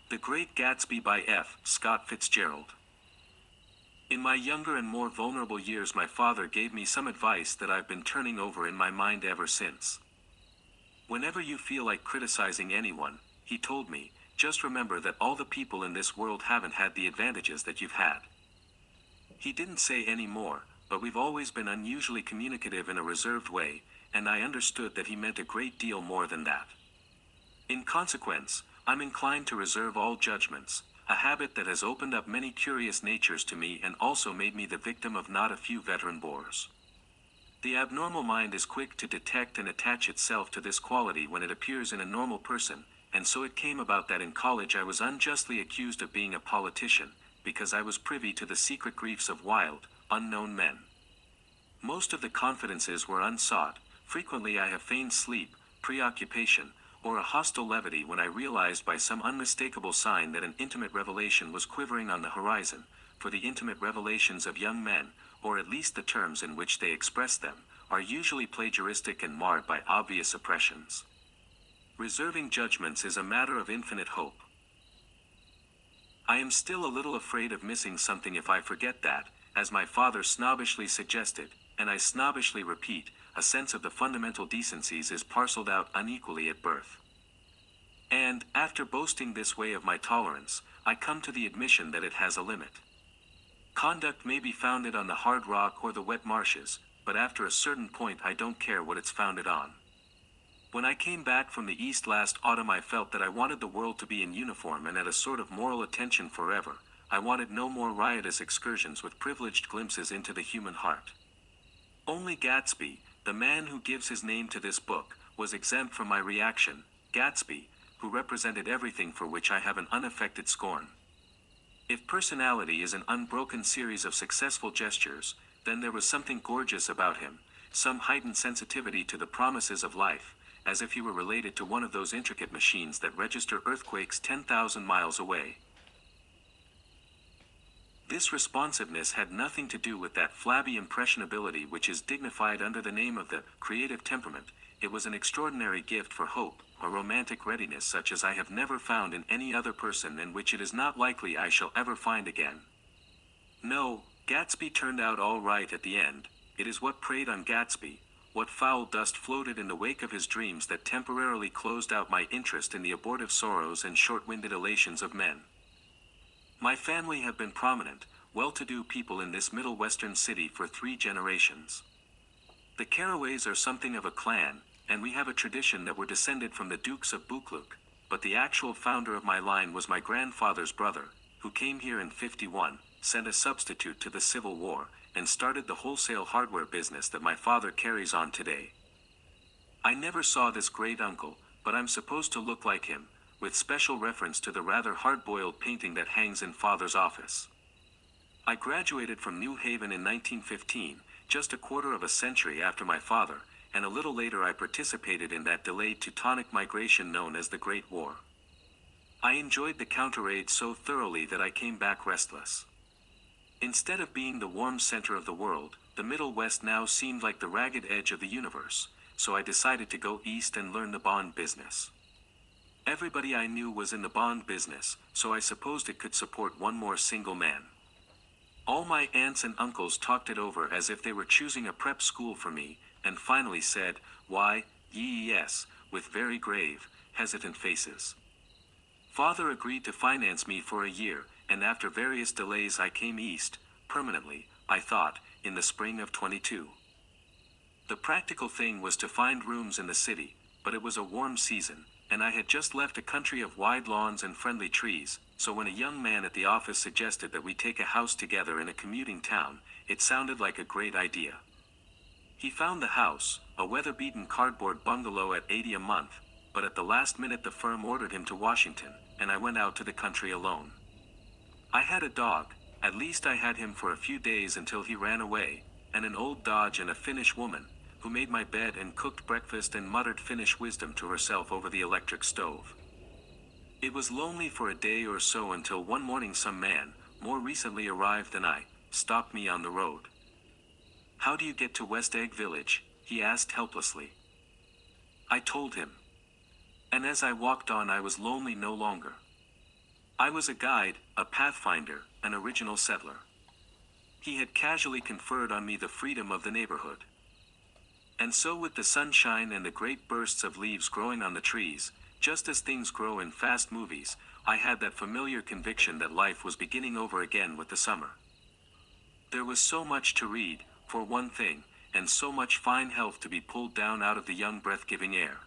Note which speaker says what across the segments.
Speaker 1: The Great Gatsby by F.Scott Fitzgerald. In my younger and more vulnerable years, my father gave me some advice that I've been turning over in my mind ever since. Whenever you feel like criticizing anyone, he told me, just remember that all the people in this world haven't had the advantages that you've had. He didn't say any more, but we've always been unusually communicative in a reserved way, and I understood that he meant a great deal more than that. In consequence, I'm inclined to reserve all judgments, a habit that has opened up many curious natures to me and also made me the victim of not a few veteran bores. The abnormal mind is quick to detect and attach itself to this quality when it appears in a normal person, and so it came about that in college I was unjustly accused of being a politician, because I was privy to the secret griefs of wild, unknown men. Most of the confidences were unsought. Frequently I have feigned sleep, preoccupation, or a hostile levity when I realized by some unmistakable sign that an intimate revelation was quivering on the horizon, for the intimate revelations of young men, or at least the terms in which they express them, are usually plagiaristic and marred by obvious oppressions. Reserving judgments is a matter of infinite hope. I am still a little afraid of missing something if I forget that, as my father snobbishly suggested, and I snobbishly repeat, a sense of the fundamental decencies is parceled out unequally at birth. And, after boasting this way of my tolerance, I come to the admission that it has a limit. Conduct may be founded on the hard rock or the wet marshes, but after a certain point I don't care what it's founded on. When I came back from the East last autumn, I felt that I wanted the world to be in uniform and at a sort of moral attention forever. I wanted no more riotous excursions with privileged glimpses into the human heart. Only Gatsby, the man who gives his name to this book, was exempt from my reaction. Gatsby, who represented everything for which I have an unaffected scorn. If personality is an unbroken series of successful gestures, then there was something gorgeous about him, some heightened sensitivity to the promises of life, as if he were related to one of those intricate machines that register earthquakes 10,000 miles away. This responsiveness had nothing to do with that flabby impressionability which is dignified under the name of the creative temperament. It was an extraordinary gift for hope, a romantic readiness such as I have never found in any other person and which it is not likely I shall ever find again. No, Gatsby turned out all right at the end. It is what preyed on Gatsby, what foul dust floated in the wake of his dreams that temporarily closed out my interest in the abortive sorrows and short-winded elations of men. My family have been prominent, well-to-do people in this Middle Western city for 3 generations. The Carraways are something of a clan, and we have a tradition that we're descended from the Dukes of Buchanan, but the actual founder of my line was my grandfather's brother, who came here in '51, sent a substitute to the Civil War, and started the wholesale hardware business that my father carries on today. I never saw this great uncle, but I'm supposed to look like him, with special reference to the rather hard-boiled painting that hangs in Father's office. I graduated from New Haven in 1915, just a quarter of a century after my father, and a little later I participated in that delayed Teutonic migration known as the Great War. I enjoyed the counter-raid so thoroughly that I came back restless. Instead of being the warm center of the world, the Middle West now seemed like the ragged edge of the universe, so I decided to go east and learn the bond business. Everybody I knew was in the bond business, so I supposed it could support one more single man. All my aunts and uncles talked it over as if they were choosing a prep school for me, and finally said, "Why, yes," with very grave, hesitant faces. Father agreed to finance me for a year, and after various delays I came east, permanently, I thought, in the spring of '22. The practical thing was to find rooms in the city, but it was a warm season, and I had just left a country of wide lawns and friendly trees, so when a young man at the office suggested that we take a house together in a commuting town, it sounded like a great idea. He found the house, a weather-beaten cardboard bungalow at $80 a month, but at the last minute the firm ordered him to Washington, and I went out to the country alone. I had a dog, at least I had him for a few days until he ran away, and an old Dodge and a Finnish woman, who made my bed and cooked breakfast and muttered Finnish wisdom to herself over the electric stove. It was lonely for a day or so until one morning some man, more recently arrived than I, stopped me on the road. "How do you get to West Egg Village?" he asked helplessly. I told him. And as I walked on I was lonely no longer. I was a guide, a pathfinder, an original settler. He had casually conferred on me the freedom of the neighborhood. And so with the sunshine and the great bursts of leaves growing on the trees, just as things grow in fast movies, I had that familiar conviction that life was beginning over again with the summer. There was so much to read, for one thing, and so much fine health to be pulled down out of the young breath-giving air.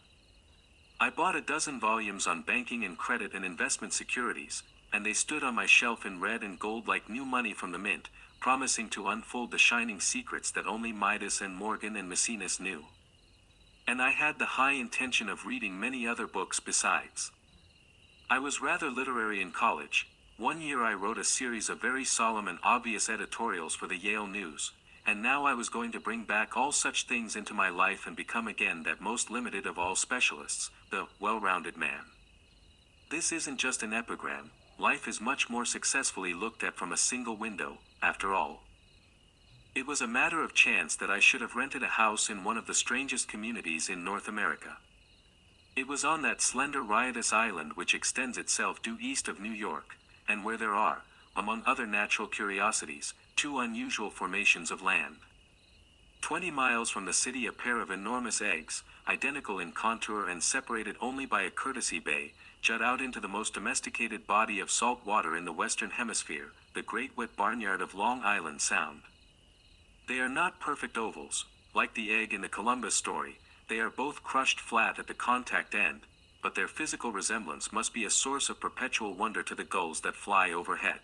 Speaker 1: I bought a dozen volumes on banking and credit and investment securities, and they stood on my shelf in red and gold like new money from the mint, promising to unfold the shining secrets that only Midas and Morgan and Maecenas knew. And I had the high intention of reading many other books besides. I was rather literary in college. One year I wrote a series of very solemn and obvious editorials for the Yale News, and now I was going to bring back all such things into my life and become again that most limited of all specialists, the well-rounded man. This isn't just an epigram. Life is much more successfully looked at from a single window, after all. It was a matter of chance that I should have rented a house in one of the strangest communities in North America. It was on that slender riotous island which extends itself due east of New York, and where there are, among other natural curiosities, two unusual formations of land. 20 miles from the city a pair of enormous eggs, identical in contour and separated only by a courtesy bay, jut out into the most domesticated body of salt water in the Western Hemisphere, the great wet barnyard of Long Island Sound. They are not perfect ovals, like the egg in the Columbus story. They are both crushed flat at the contact end, but their physical resemblance must be a source of perpetual wonder to the gulls that fly overhead.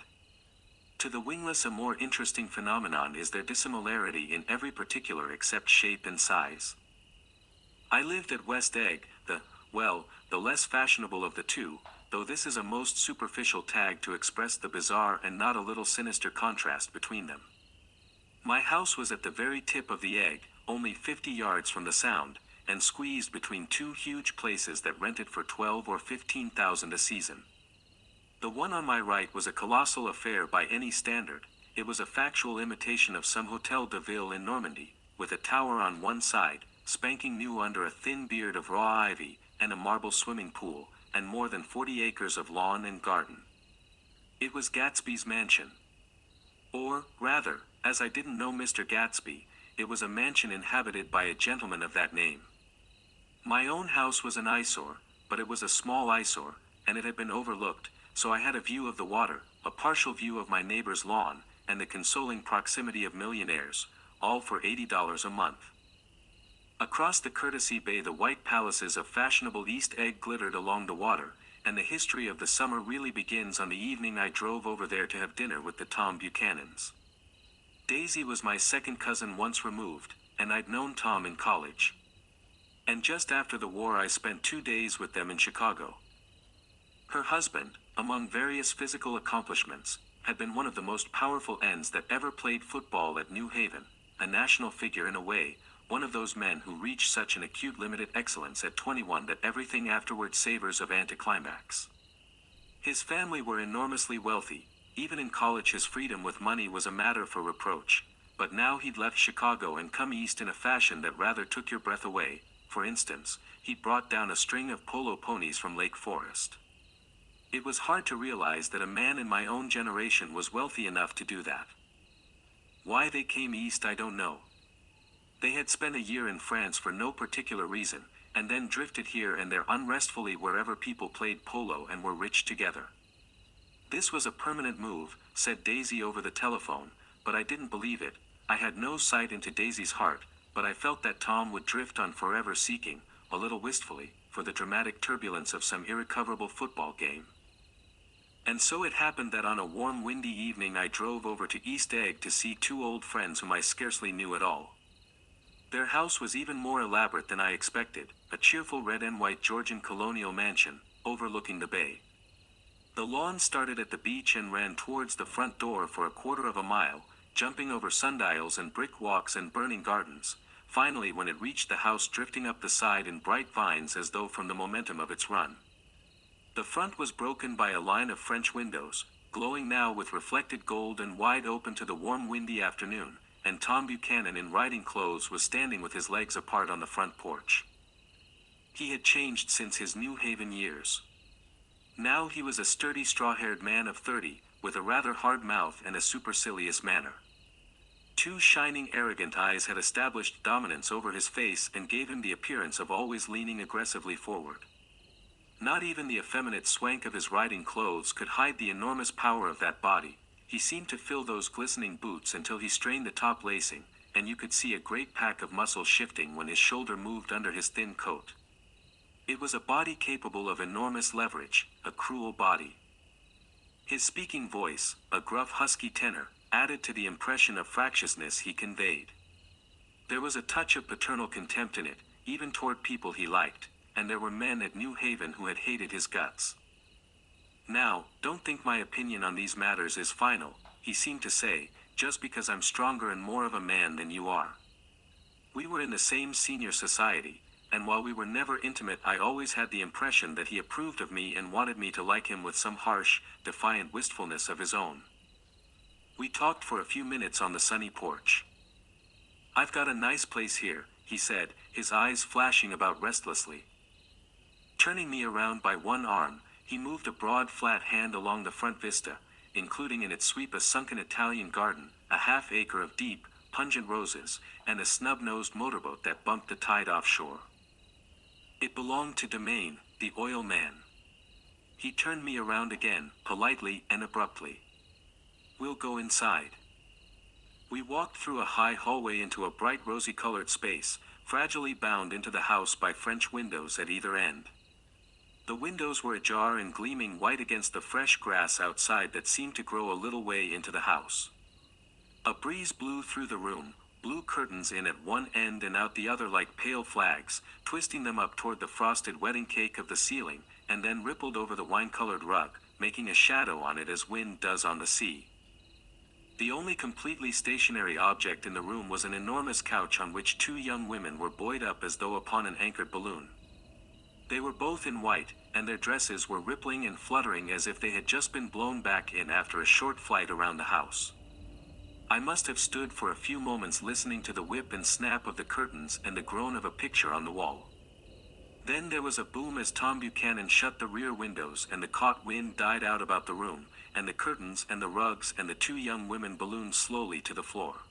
Speaker 1: To the wingless a more interesting phenomenon is their dissimilarity in every particular except shape and size. I lived at West Egg, the less fashionable of the two, though this is a most superficial tag to express the bizarre and not a little sinister contrast between them. My house was at the very tip of the egg, only 50 yards from the Sound, and squeezed between two huge places that rented for $12,000 or $15,000 a season. The one on my right was a colossal affair by any standard. It was a factual imitation of some Hotel de Ville in Normandy, with a tower on one side, spanking new under a thin beard of raw ivy, and a marble swimming pool, and more than 40 acres of lawn and garden. It was Gatsby's mansion. Or, rather, as I didn't know Mr. Gatsby, it was a mansion inhabited by a gentleman of that name. My own house was an eyesore, but it was a small eyesore, and it had been overlooked, so I had a view of the water, a partial view of my neighbor's lawn, and the consoling proximity of millionaires, all for $80 a month. Across the courtesy bay the white palaces of fashionable East Egg glittered along the water, and the history of the summer really begins on the evening I drove over there to have dinner with the Tom Buchanans. Daisy was my second cousin once removed, and I'd known Tom in college. And just after the war I spent 2 days with them in Chicago. Her husband, among various physical accomplishments, had been one of the most powerful ends that ever played football at New Haven, a national figure in a way, one of those men who reach such an acute limited excellence at 21 that everything afterward savors of anticlimax. His family were enormously wealthy. Even in college his freedom with money was a matter for reproach, but now he'd left Chicago and come east in a fashion that rather took your breath away. For instance, he'd brought down a string of polo ponies from Lake Forest. It was hard to realize that a man in my own generation was wealthy enough to do that. Why they came east I don't know. They had spent a year in France for no particular reason, and then drifted here and there unrestfully wherever people played polo and were rich together. This was a permanent move, said Daisy over the telephone, but I didn't believe it. I had no sight into Daisy's heart, but I felt that Tom would drift on forever seeking, a little wistfully, for the dramatic turbulence of some irrecoverable football game. And so it happened that on a warm windy evening I drove over to East Egg to see two old friends whom I scarcely knew at all. Their house was even more elaborate than I expected, a cheerful red and white Georgian colonial mansion, overlooking the bay. The lawn started at the beach and ran towards the front door for a quarter of a mile, jumping over sundials and brick walks and burning gardens, finally when it reached the house drifting up the side in bright vines as though from the momentum of its run. The front was broken by a line of French windows, glowing now with reflected gold and wide open to the warm windy afternoon, and Tom Buchanan in riding clothes was standing with his legs apart on the front porch. He had changed since his New Haven years. Now he was a sturdy straw-haired man of 30, with a rather hard mouth and a supercilious manner. Two shining arrogant eyes had established dominance over his face and gave him the appearance of always leaning aggressively forward. Not even the effeminate swank of his riding clothes could hide the enormous power of that body. He seemed to fill those glistening boots until he strained the top lacing, and you could see a great pack of muscles shifting when his shoulder moved under his thin coat. It was a body capable of enormous leverage, a cruel body. His speaking voice, a gruff husky tenor, added to the impression of fractiousness he conveyed. There was a touch of paternal contempt in it, even toward people he liked, and there were men at New Haven who had hated his guts. "Now, don't think my opinion on these matters is final," he seemed to say, "just because I'm stronger and more of a man than you are." We were in the same senior society, and while we were never intimate, I always had the impression that he approved of me and wanted me to like him with some harsh, defiant wistfulness of his own. We talked for a few minutes on the sunny porch. "I've got a nice place here," he said, his eyes flashing about restlessly. Turning me around by one arm, he moved a broad flat hand along the front vista, including in its sweep a sunken Italian garden, a half-acre of deep, pungent roses, and a snub-nosed motorboat that bumped the tide offshore. It belonged to Domain, the oil man. He turned me around again, politely and abruptly. "We'll go inside." We walked through a high hallway into a bright rosy-colored space, fragilely bound into the house by French windows at either end. The windows were ajar and gleaming white against the fresh grass outside that seemed to grow a little way into the house. A breeze blew through the room, blew curtains in at one end and out the other like pale flags, twisting them up toward the frosted wedding cake of the ceiling, and then rippled over the wine-colored rug, making a shadow on it as wind does on the sea. The only completely stationary object in the room was an enormous couch on which two young women were buoyed up as though upon an anchored balloon. They were both in white, and their dresses were rippling and fluttering as if they had just been blown back in after a short flight around the house. I must have stood for a few moments listening to the whip and snap of the curtains and the groan of a picture on the wall. Then there was a boom as Tom Buchanan shut the rear windows and the caught wind died out about the room, and the curtains and the rugs and the two young women ballooned slowly to the floor.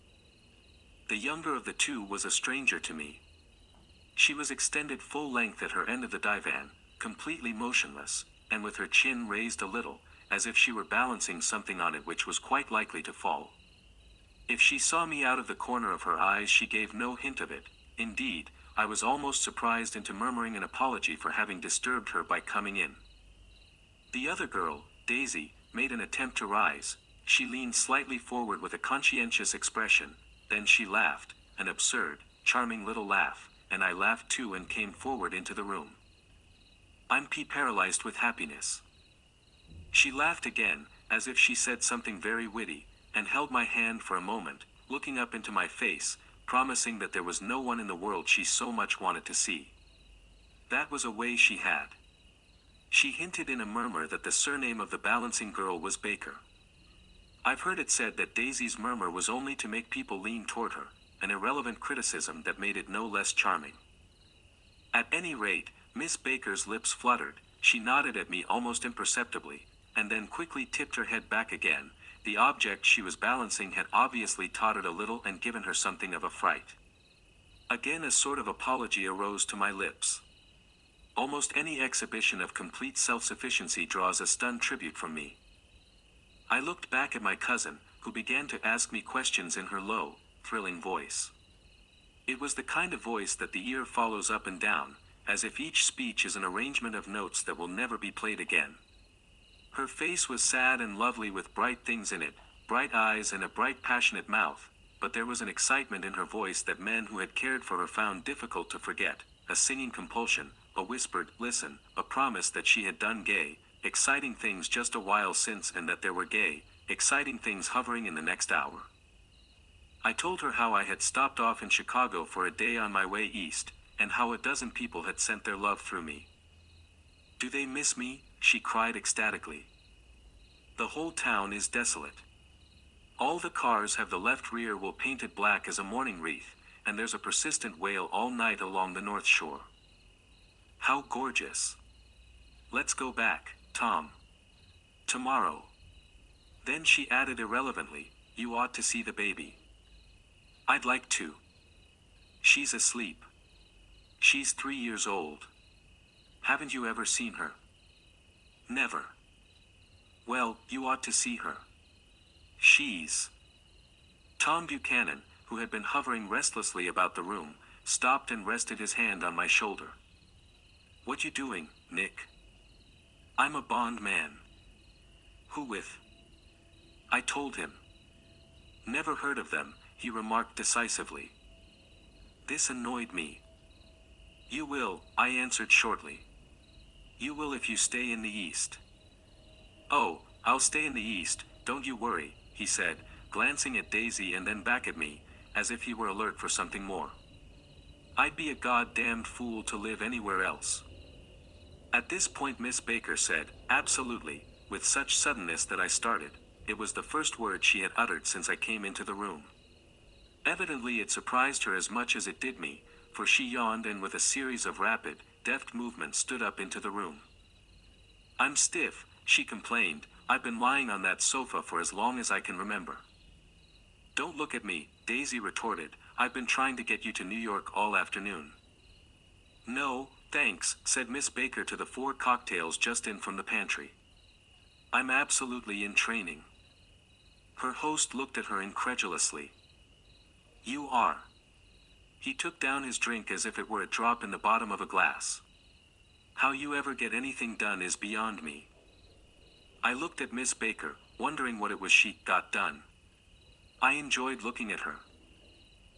Speaker 1: The younger of the two was a stranger to me. She was extended full length at her end of the divan, completely motionless, and with her chin raised a little, as if she were balancing something on it which was quite likely to fall. If she saw me out of the corner of her eyes, she gave no hint of it. Indeed, I was almost surprised into murmuring an apology for having disturbed her by coming in. The other girl, Daisy, made an attempt to rise. She leaned slightly forward with a conscientious expression, then she laughed, an absurd, charming little laugh, and I laughed too and came forward into the room. "I'm paralyzed with happiness." She laughed again, as if she said something very witty, and held my hand for a moment, looking up into my face, promising that there was no one in the world she so much wanted to see. That was a way she had. She hinted in a murmur that the surname of the balancing girl was Baker. I've heard it said that Daisy's murmur was only to make people lean toward her, an irrelevant criticism that made it no less charming. At any rate, Miss Baker's lips fluttered, she nodded at me almost imperceptibly, and then quickly tipped her head back again. The object she was balancing had obviously tottered a little and given her something of a fright. Again a sort of apology arose to my lips. Almost any exhibition of complete self-sufficiency draws a stunned tribute from me. I looked back at my cousin, who began to ask me questions in her low, thrilling voice. It was the kind of voice that the ear follows up and down, as if each speech is an arrangement of notes that will never be played again. Her face was sad and lovely with bright things in it, bright eyes and a bright passionate mouth, but there was an excitement in her voice that men who had cared for her found difficult to forget, a singing compulsion, a whispered, listen, a promise that she had done gay, exciting things just a while since and that there were gay, exciting things hovering in the next hour. I told her how I had stopped off in Chicago for a day on my way east, and how a dozen people had sent their love through me. "Do they miss me?" she cried ecstatically. "The whole town is desolate. All the cars have the left rear wheel painted black as a mourning wreath, and there's a persistent wail all night along the North Shore. How gorgeous! Let's go back." Tom. Tomorrow. Then she added irrelevantly, you ought to see the baby. I'd like to. She's asleep. She's 3 years old. Haven't you ever seen her? Never. Well, you ought to see her. She's... Tom Buchanan, who had been hovering restlessly about the room, stopped and rested his hand on my shoulder. What you doing, Nick? I'm a bond man. Who with? I told him. Never heard of them, he remarked decisively. This annoyed me. You will, I answered shortly. You will if you stay in the East. Oh, I'll stay in the East, don't you worry, he said, glancing at Daisy and then back at me, as if he were alert for something more. I'd be a goddamned fool to live anywhere else. At this point Miss Baker said, absolutely, with such suddenness that I started. It was the first word she had uttered since I came into the room. Evidently it surprised her as much as it did me, for she yawned and with a series of rapid, deft movements stood up into the room. I'm stiff, she complained, I've been lying on that sofa for as long as I can remember. Don't look at me, Daisy retorted, I've been trying to get you to New York all afternoon. No, thanks, said Miss Baker to the 4 cocktails just in from the pantry. I'm absolutely in training. Her host looked at her incredulously. You are. He took down his drink as if it were a drop in the bottom of a glass. How you ever get anything done is beyond me. I looked at Miss Baker, wondering what it was she got done. I enjoyed looking at her.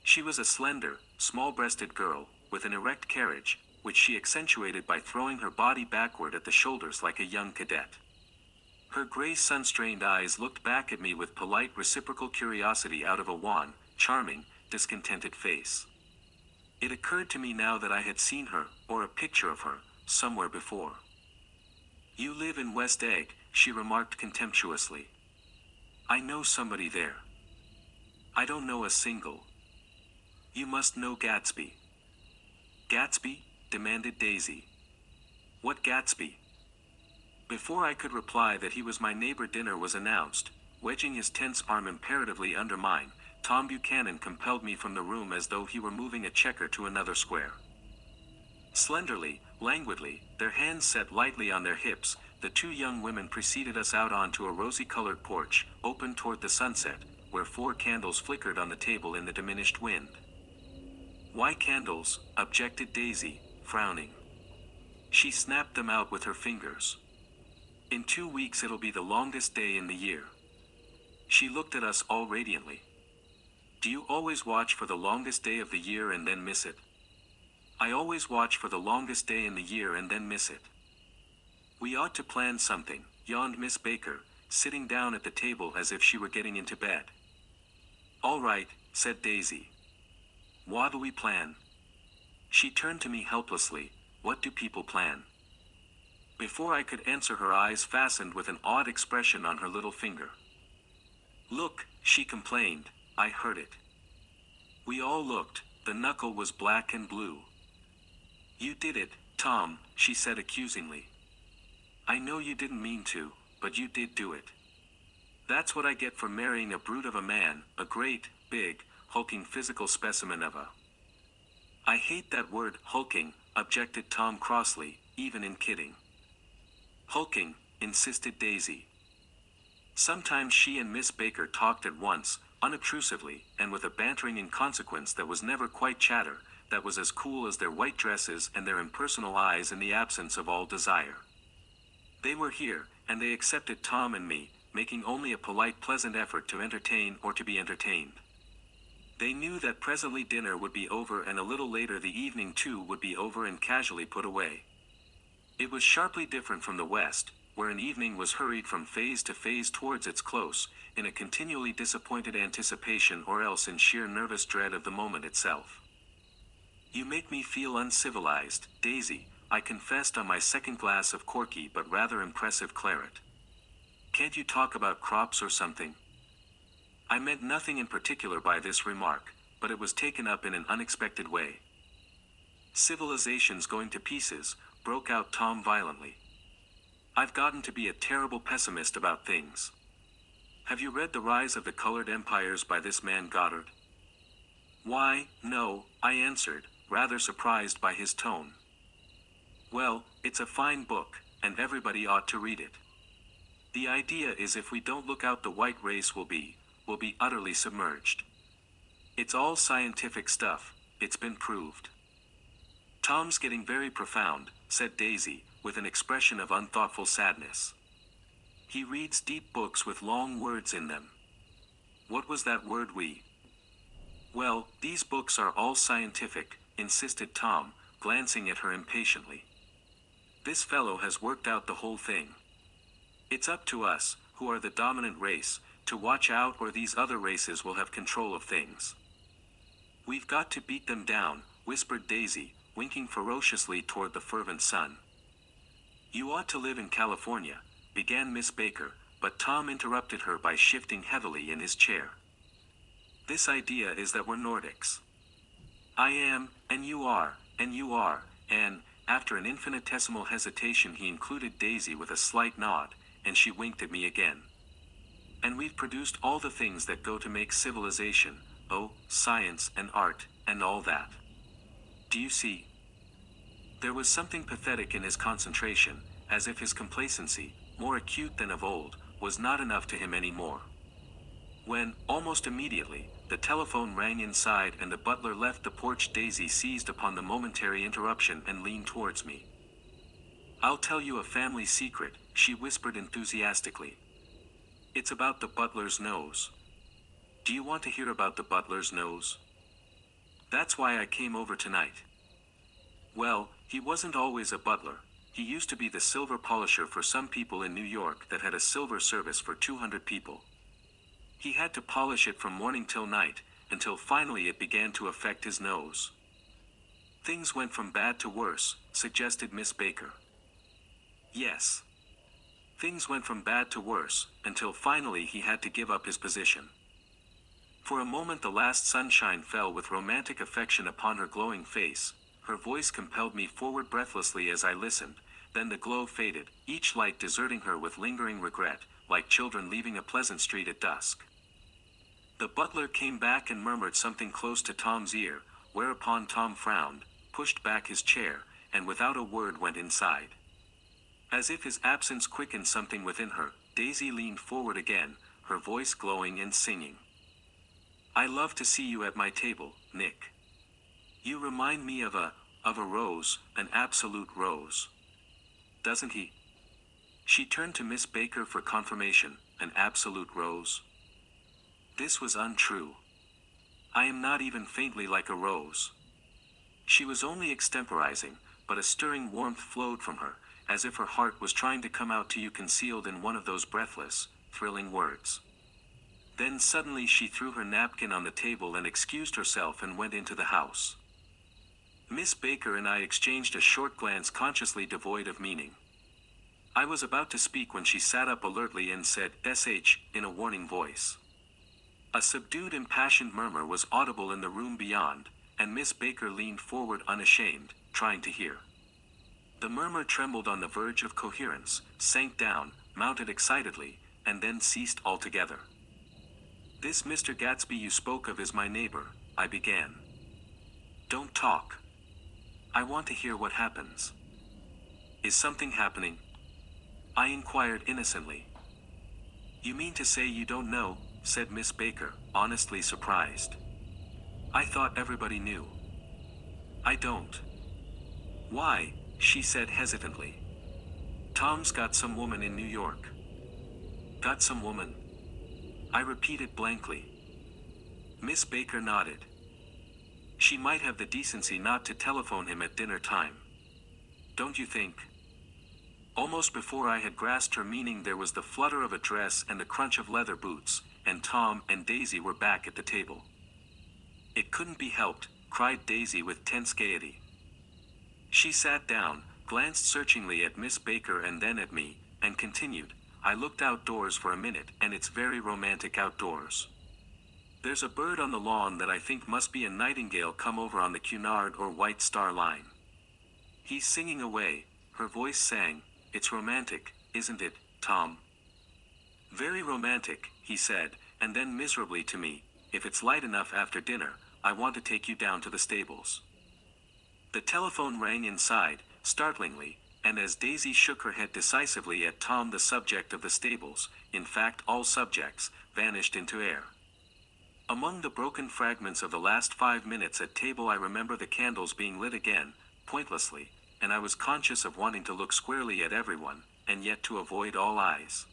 Speaker 1: She was a slender, small-breasted girl, with an erect carriage, which she accentuated by throwing her body backward at the shoulders like a young cadet. Her gray sun-strained eyes looked back at me with polite reciprocal curiosity out of a wan, charming, discontented face. It occurred to me now that I had seen her, or a picture of her, somewhere before. You live in West Egg, she remarked contemptuously. I know somebody there. I don't know a single. You must know Gatsby. Gatsby? Demanded Daisy. What Gatsby? Before I could reply that he was my neighbor, dinner was announced. Wedging his tense arm imperatively under mine, Tom Buchanan compelled me from the room as though he were moving a checker to another square. Slenderly, languidly, their hands set lightly on their hips, the 2 young women preceded us out onto a rosy-colored porch, open toward the sunset, where 4 candles flickered on the table in the diminished wind. Why candles? Objected Daisy, frowning. She snapped them out with her fingers. In 2 weeks it'll be the longest day in the year. She looked at us all radiantly. Do you always watch for the longest day of the year and then miss it? I always watch for the longest day in the year and then miss it. We ought to plan something, yawned Miss Baker, sitting down at the table as if she were getting into bed. All right, said Daisy. What'll we plan? She turned to me helplessly. What do people plan? Before I could answer, her eyes fastened with an odd expression on her little finger. Look, she complained, I heard it. We all looked, the knuckle was black and blue. You did it, Tom, she said accusingly. I know you didn't mean to, but you did do it. That's what I get for marrying a brute of a man, a great, big, hulking physical specimen of a... I hate that word, hulking, objected Tom crossly, even in kidding. Hulking, insisted Daisy. Sometimes she and Miss Baker talked at once, unobtrusively, and with a bantering inconsequence that was never quite chatter, that was as cool as their white dresses and their impersonal eyes in the absence of all desire. They were here, and they accepted Tom and me, making only a polite, pleasant effort to entertain or to be entertained. They knew that presently dinner would be over and a little later the evening too would be over and casually put away. It was sharply different from the West, where an evening was hurried from phase to phase towards its close, in a continually disappointed anticipation or else in sheer nervous dread of the moment itself. You make me feel uncivilized, Daisy, I confessed on my second glass of corky but rather impressive claret. Can't you talk about crops or something? I meant nothing in particular by this remark, but it was taken up in an unexpected way. Civilization's going to pieces, broke out Tom violently. I've gotten to be a terrible pessimist about things. Have you read The Rise of the Colored Empires by this man Goddard? Why, no, I answered, rather surprised by his tone. Well, it's a fine book, and everybody ought to read it. The idea is if we don't look out, the white race will be utterly submerged. It's all scientific stuff, it's been proved. Tom's getting very profound, said Daisy, with an expression of unthoughtful sadness. He reads deep books with long words in them. What was that word we? Well, these books are all scientific, insisted Tom, glancing at her impatiently. This fellow has worked out the whole thing. It's up to us, who are the dominant race, to watch out, or these other races will have control of things. We've got to beat them down, whispered Daisy, winking ferociously toward the fervent sun. You ought to live in California, began Miss Baker, but Tom interrupted her by shifting heavily in his chair. This idea is that we're Nordics. I am, and you are, and, after an infinitesimal hesitation, he included Daisy with a slight nod, and she winked at me again. And we've produced all the things that go to make civilization, science and art, and all that. Do you see? There was something pathetic in his concentration, as if his complacency, more acute than of old, was not enough to him any more. When, almost immediately, the telephone rang inside and the butler left the porch, Daisy seized upon the momentary interruption and leaned towards me. I'll tell you a family secret, she whispered enthusiastically. It's about the butler's nose. Do you want to hear about the butler's nose? That's why I came over tonight. Well, he wasn't always a butler. He used to be the silver polisher for some people in New York that had a silver service for 200 people. He had to polish it from morning till night, until finally it began to affect his nose. Things went from bad to worse, suggested Miss Baker. Yes. Things went from bad to worse, until finally he had to give up his position. For a moment the last sunshine fell with romantic affection upon her glowing face. Her voice compelled me forward breathlessly as I listened, then the glow faded, each light deserting her with lingering regret, like children leaving a pleasant street at dusk. The butler came back and murmured something close to Tom's ear, whereupon Tom frowned, pushed back his chair, and without a word went inside. As if his absence quickened something within her, Daisy leaned forward again, her voice glowing and singing. I love to see you at my table, Nick. You remind me of a rose, an absolute rose. Doesn't he? She turned to Miss Baker for confirmation, an absolute rose. This was untrue. I am not even faintly like a rose. She was only extemporizing, but a stirring warmth flowed from her, as if her heart was trying to come out to you concealed in one of those breathless, thrilling words. Then suddenly she threw her napkin on the table and excused herself and went into the house. Miss Baker and I exchanged a short glance consciously devoid of meaning. I was about to speak when she sat up alertly and said, "SH," in a warning voice. A subdued, impassioned murmur was audible in the room beyond, and Miss Baker leaned forward unashamed, trying to hear. The murmur trembled on the verge of coherence, sank down, mounted excitedly, and then ceased altogether. This Mr. Gatsby you spoke of is my neighbor, I began. Don't talk. I want to hear what happens. Is something happening? I inquired innocently. You mean to say you don't know, said Miss Baker, honestly surprised. I thought everybody knew. I don't. Why, she said hesitantly. Tom's got some woman in New York. Got some woman? I repeated blankly. Miss Baker nodded. She might have the decency not to telephone him at dinner time. Don't you think? Almost before I had grasped her meaning there was the flutter of a dress and the crunch of leather boots, and Tom and Daisy were back at the table. It couldn't be helped, cried Daisy with tense gaiety. She sat down, glanced searchingly at Miss Baker and then at me, and continued, I looked outdoors for a minute and it's very romantic outdoors. There's a bird on the lawn that I think must be a nightingale come over on the Cunard or White Star Line. He's singing away, her voice sang, it's romantic, isn't it, Tom? Very romantic, he said, and then miserably to me, if it's light enough after dinner, I want to take you down to the stables. The telephone rang inside, startlingly, and as Daisy shook her head decisively at Tom, the subject of the stables, in fact all subjects, vanished into air. Among the broken fragments of the last 5 minutes at table I remember the candles being lit again, pointlessly, and I was conscious of wanting to look squarely at everyone, and yet to avoid all eyes.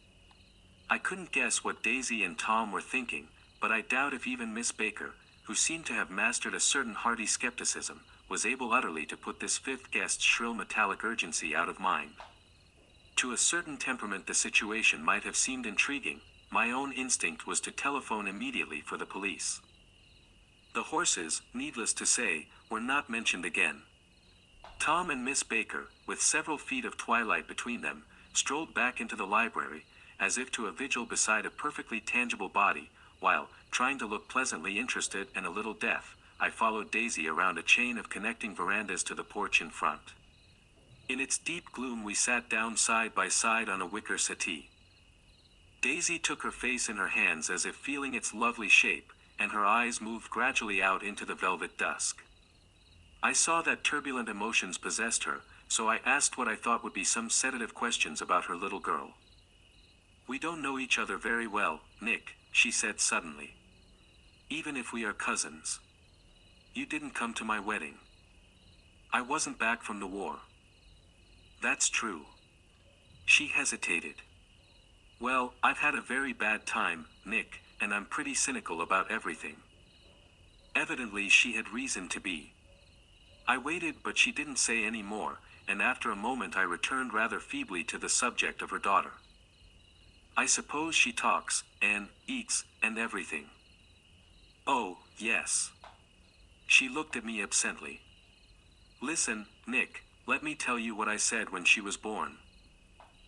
Speaker 1: I couldn't guess what Daisy and Tom were thinking, but I doubt if even Miss Baker, who seemed to have mastered a certain hearty skepticism, was able utterly to put this fifth guest's shrill metallic urgency out of mind. To a certain temperament the situation might have seemed intriguing. My own instinct was to telephone immediately for the police. The horses, needless to say, were not mentioned again. Tom and Miss Baker, with several feet of twilight between them, strolled back into the library, as if to a vigil beside a perfectly tangible body, while, trying to look pleasantly interested and a little deaf, I followed Daisy around a chain of connecting verandas to the porch in front. In its deep gloom we sat down side by side on a wicker settee. Daisy took her face in her hands as if feeling its lovely shape, and her eyes moved gradually out into the velvet dusk. I saw that turbulent emotions possessed her, so I asked what I thought would be some sedative questions about her little girl. "We don't know each other very well, Nick," she said suddenly. "Even if we are cousins. You didn't come to my wedding. I wasn't back from the war." "That's true." She hesitated. "Well, I've had a very bad time, Nick, and I'm pretty cynical about everything." Evidently she had reason to be. I waited, but she didn't say any more, and after a moment I returned rather feebly to the subject of her daughter. "I suppose she talks, and eats, and everything." "Oh, yes." She looked at me absently. "Listen, Nick, let me tell you what I said when she was born.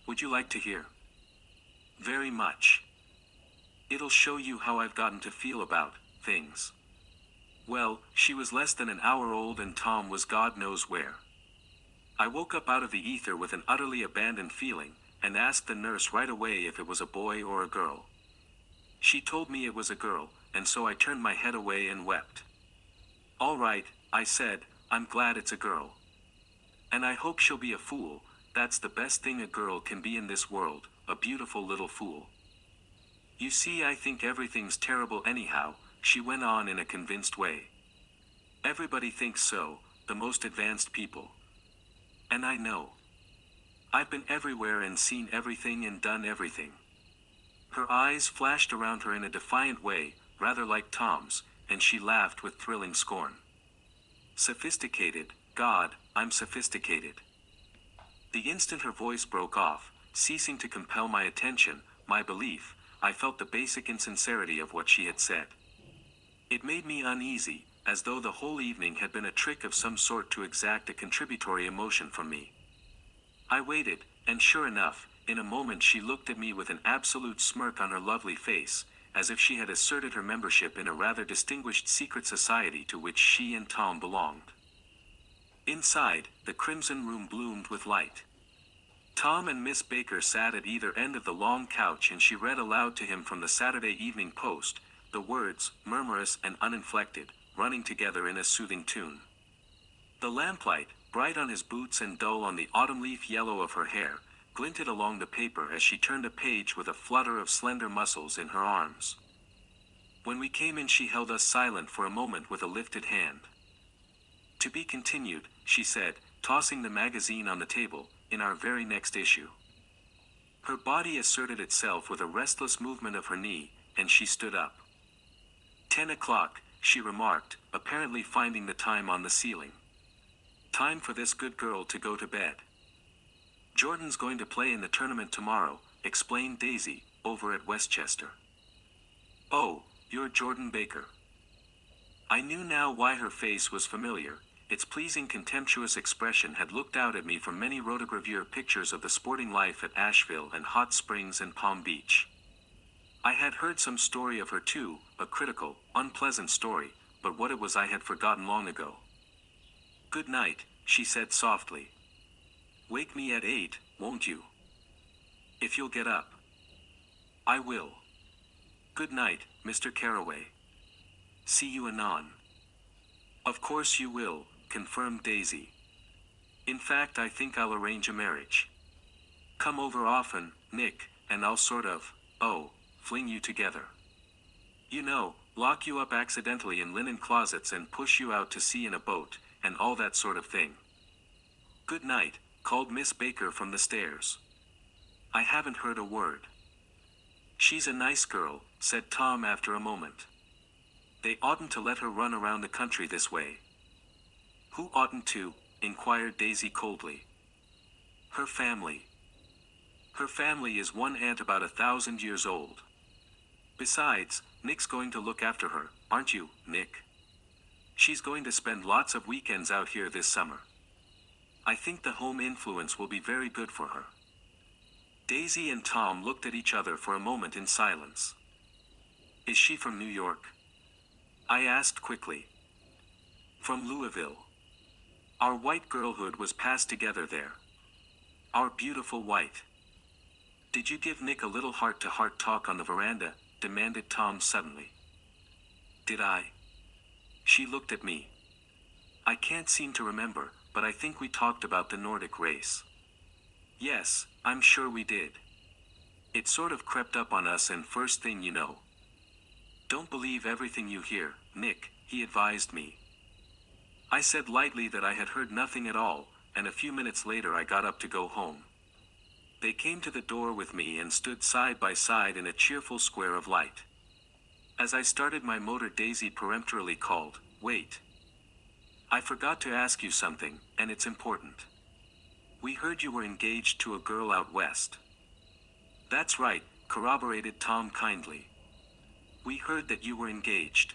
Speaker 1: Would you like to hear?" "Very much. It'll show you how I've gotten to feel about things." Well, she was less than an hour old and Tom was God knows where. I woke up out of the ether with an utterly abandoned feeling, and asked the nurse right away if it was a boy or a girl. She told me it was a girl, and so I turned my head away and wept. "All right," I said, "I'm glad it's a girl. And I hope she'll be a fool. That's the best thing a girl can be in this world, a beautiful little fool." "You see, I think everything's terrible anyhow," she went on in a convinced way. "Everybody thinks so, the most advanced people. And I know. I've been everywhere and seen everything and done everything." Her eyes flashed around her in a defiant way, rather like Tom's, and she laughed with thrilling scorn. "Sophisticated, God, I'm sophisticated." The instant her voice broke off, ceasing to compel my attention, my belief, I felt the basic insincerity of what she had said. It made me uneasy, as though the whole evening had been a trick of some sort to exact a contributory emotion from me. I waited, and sure enough, in a moment she looked at me with an absolute smirk on her lovely face, as if she had asserted her membership in a rather distinguished secret society to which she and Tom belonged. Inside, the crimson room bloomed with light. Tom and Miss Baker sat at either end of the long couch and she read aloud to him from the Saturday Evening Post, the words, murmurous and uninflected, running together in a soothing tune. The lamplight, bright on his boots and dull on the autumn leaf yellow of her hair, glinted along the paper as she turned a page with a flutter of slender muscles in her arms. When we came in she held us silent for a moment with a lifted hand. "To be continued," she said, tossing the magazine on the table, "in our very next issue." Her body asserted itself with a restless movement of her knee, and she stood up. 10 o'clock, she remarked, apparently finding the time on the ceiling. "Time for this good girl to go to bed. Jordan's going to play in the tournament tomorrow," explained Daisy, "over at Westchester." "Oh, you're Jordan Baker." I knew now why her face was familiar. Its pleasing contemptuous expression had looked out at me from many rotogravure pictures of the sporting life at Asheville and Hot Springs and Palm Beach. I had heard some story of her too, a critical, unpleasant story, but what it was I had forgotten long ago. "Good night," she said softly. "Wake me at 8, won't you?" If you'll get up. I will. Good night, Mr. Carraway. See you anon. Of course you will, confirmed Daisy. In fact, I think I'll arrange a marriage. Come over often, Nick, and I'll sort of, fling you together. You know, lock you up accidentally in linen closets and push you out to sea in a boat, and all that sort of thing. Good night, called Miss Baker from the stairs. I haven't heard a word. She's a nice girl, said Tom after a moment. They oughtn't to let her run around the country this way. Who oughtn't to? Inquired Daisy coldly. Her family. Her family is one aunt about 1,000 years old. Besides, Nick's going to look after her, aren't you, Nick? She's going to spend lots of weekends out here this summer. I think the home influence will be very good for her. Daisy and Tom looked at each other for a moment in silence. Is she from New York? I asked quickly. From Louisville. Our white girlhood was passed together there. Our beautiful white. Did you give Nick a little heart-to-heart talk on the veranda? Demanded Tom suddenly. Did I? She looked at me. I can't seem to remember, but I think we talked about the Nordic race. Yes, I'm sure we did. It sort of crept up on us, and first thing you know. Don't believe everything you hear, Nick, he advised me. I said lightly that I had heard nothing at all, and a few minutes later I got up to go home. They came to the door with me and stood side by side in a cheerful square of light. As I started my motor, Daisy peremptorily called, "Wait. I forgot to ask you something, and it's important. We heard you were engaged to a girl out west." That's right, corroborated Tom kindly. We heard that you were engaged.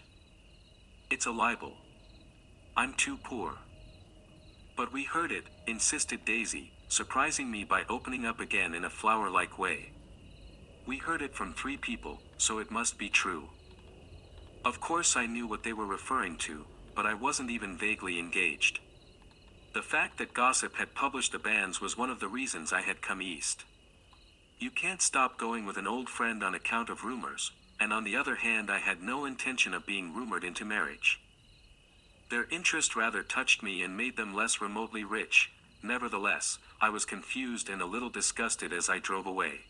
Speaker 1: It's a libel. I'm too poor. But we heard it, insisted Daisy, surprising me by opening up again in a flower-like way. We heard it from 3 people, so it must be true. Of course I knew what they were referring to, but I wasn't even vaguely engaged. The fact that gossip had published the banns was one of the reasons I had come east. You can't stop going with an old friend on account of rumors, and on the other hand I had no intention of being rumored into marriage. Their interest rather touched me and made them less remotely rich. Nevertheless, I was confused and a little disgusted as I drove away.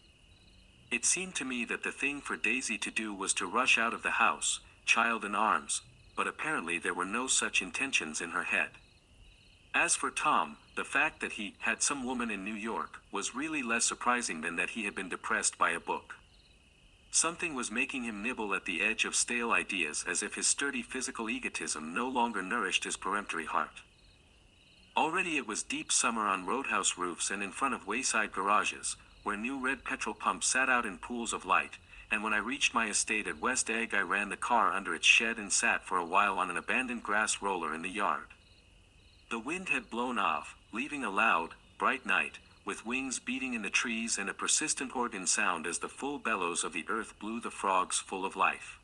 Speaker 1: It seemed to me that the thing for Daisy to do was to rush out of the house, child in arms, but apparently there were no such intentions in her head. As for Tom, the fact that he had some woman in New York was really less surprising than that he had been depressed by a book. Something was making him nibble at the edge of stale ideas, as if his sturdy physical egotism no longer nourished his peremptory heart. Already it was deep summer on roadhouse roofs and in front of wayside garages, where new red petrol pumps sat out in pools of light, and when I reached my estate at West Egg I ran the car under its shed and sat for a while on an abandoned grass roller in the yard. The wind had blown off, leaving a loud, bright night, with wings beating in the trees and a persistent organ sound as the full bellows of the earth blew the frogs full of life.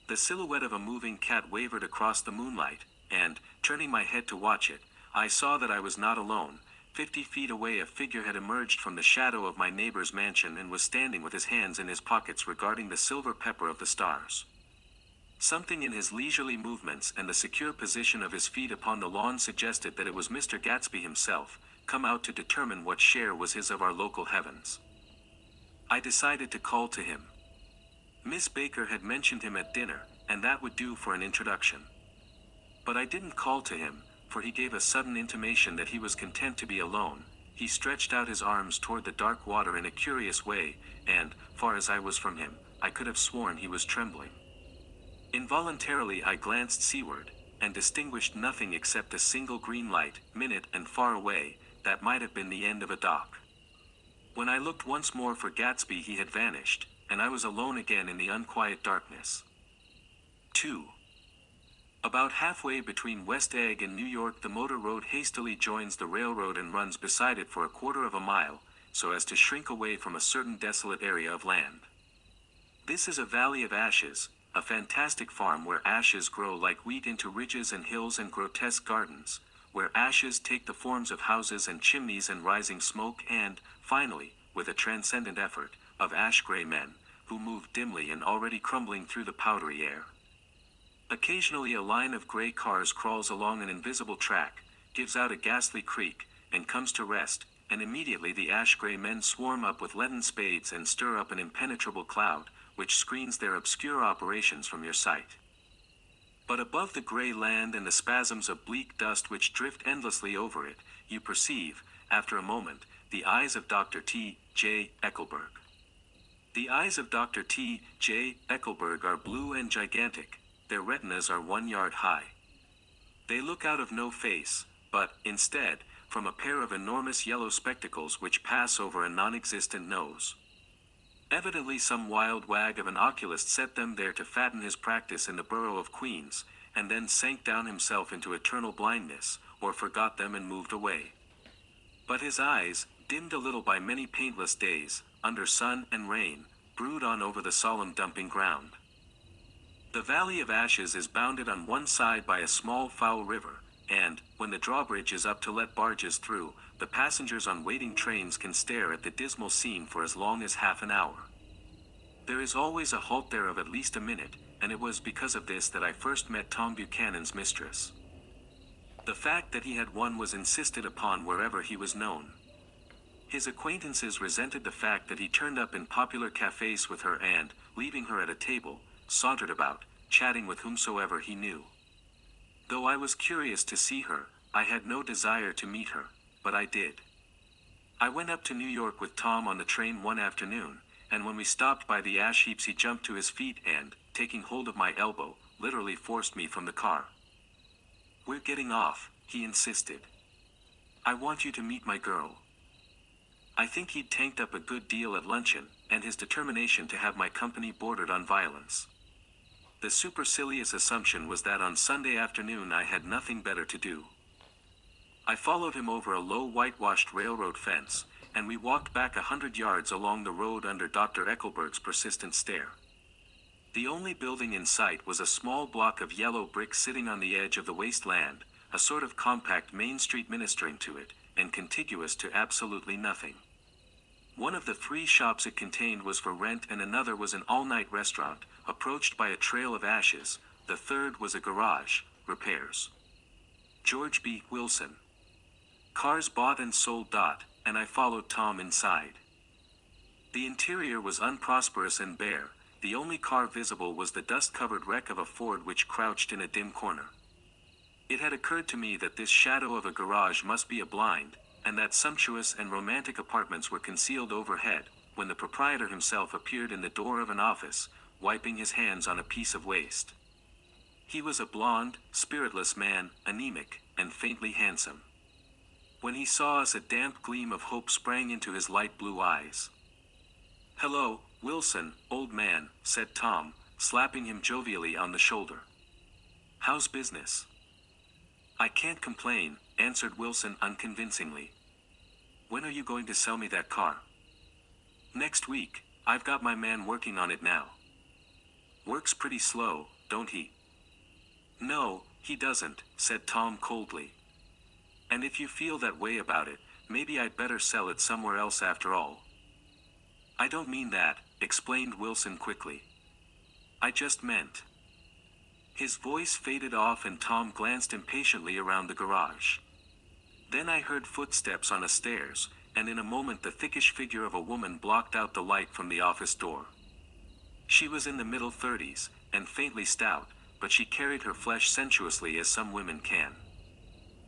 Speaker 1: The silhouette of a moving cat wavered across the moonlight, and, turning my head to watch it, I saw that I was not alone. 50 feet away a figure had emerged from the shadow of my neighbor's mansion and was standing with his hands in his pockets regarding the silver pepper of the stars. Something in his leisurely movements and the secure position of his feet upon the lawn suggested that it was Mr. Gatsby himself, come out to determine what share was his of our local heavens. I decided to call to him. Miss Baker had mentioned him at dinner, and that would do for an introduction. But I didn't call to him, for he gave a sudden intimation that he was content to be alone. He stretched out his arms toward the dark water in a curious way, and, far as I was from him, I could have sworn he was trembling. Involuntarily I glanced seaward, and distinguished nothing except a single green light, minute and far away, that might have been the end of a dock. When I looked once more for Gatsby he had vanished, and I was alone again in the unquiet darkness. 2. About halfway between West Egg and New York the motor road hastily joins the railroad and runs beside it for a quarter of a mile, so as to shrink away from a certain desolate area of land. This is a valley of ashes, a fantastic farm where ashes grow like wheat into ridges and hills and grotesque gardens, where ashes take the forms of houses and chimneys and rising smoke and, finally, with a transcendent effort, of ash-gray men, who moved dimly and already crumbling through the powdery air. Occasionally a line of gray cars crawls along an invisible track, gives out a ghastly creak, and comes to rest, and immediately the ash-gray men swarm up with leaden spades and stir up an impenetrable cloud, which screens their obscure operations from your sight. But above the gray land and the spasms of bleak dust which drift endlessly over it, you perceive, after a moment, the eyes of Dr. T. J. Eckelberg. The eyes of Dr. T. J. Eckelberg are blue and gigantic, their retinas are 1 yard high. They look out of no face, but, instead, from a pair of enormous yellow spectacles which pass over a non-existent nose. Evidently some wild wag of an oculist set them there to fatten his practice in the borough of Queens, and then sank down himself into eternal blindness, or forgot them and moved away. But his eyes, dimmed a little by many paintless days, under sun and rain, brood on over the solemn dumping ground. The Valley of Ashes is bounded on one side by a small foul river, and, when the drawbridge is up to let barges through, the passengers on waiting trains can stare at the dismal scene for as long as half an hour. There is always a halt there of at least a minute, and it was because of this that I first met Tom Buchanan's mistress. The fact that he had one was insisted upon wherever he was known. His acquaintances resented the fact that he turned up in popular cafes with her and, leaving her at a table, sauntered about, chatting with whomsoever he knew. Though I was curious to see her, I had no desire to meet her, but I did. I went up to New York with Tom on the train one afternoon, and when we stopped by the ash heaps he jumped to his feet and, taking hold of my elbow, literally forced me from the car. "We're getting off," he insisted. "I want you to meet my girl." I think he'd tanked up a good deal at luncheon, and his determination to have my company bordered on violence. The supercilious assumption was that on Sunday afternoon I had nothing better to do. I followed him over a low whitewashed railroad fence, and we walked back 100 yards along the road under Dr. Eckelberg's persistent stare. The only building in sight was a small block of yellow brick sitting on the edge of the wasteland, a sort of compact main street ministering to it, and contiguous to absolutely nothing. One of the 3 shops it contained was for rent and another was an all-night restaurant, approached by a trail of ashes. The third was a garage, repairs. George B. Wilson. Cars bought and sold. And I followed Tom inside. The interior was unprosperous and bare. The only car visible was the dust-covered wreck of a Ford which crouched in a dim corner. It had occurred to me that this shadow of a garage must be a blind, and that sumptuous and romantic apartments were concealed overhead, when the proprietor himself appeared in the door of an office, wiping his hands on a piece of waste. He was a blond, spiritless man, anemic, and faintly handsome. When he saw us, a damp gleam of hope sprang into his light blue eyes. "Hello, Wilson, old man," said Tom, slapping him jovially on the shoulder. "How's business?" "I can't complain," answered Wilson unconvincingly. "When are you going to sell me that car?" "Next week. I've got my man working on it now." "Works pretty slow, don't he?" "No, he doesn't," said Tom coldly. "And if you feel that way about it, maybe I'd better sell it somewhere else after all." "I don't mean that," explained Wilson quickly. "I just meant..." His voice faded off and Tom glanced impatiently around the garage. Then I heard footsteps on the stairs, and in a moment the thickish figure of a woman blocked out the light from the office door. She was in the middle 30s, and faintly stout, but she carried her flesh sensuously as some women can.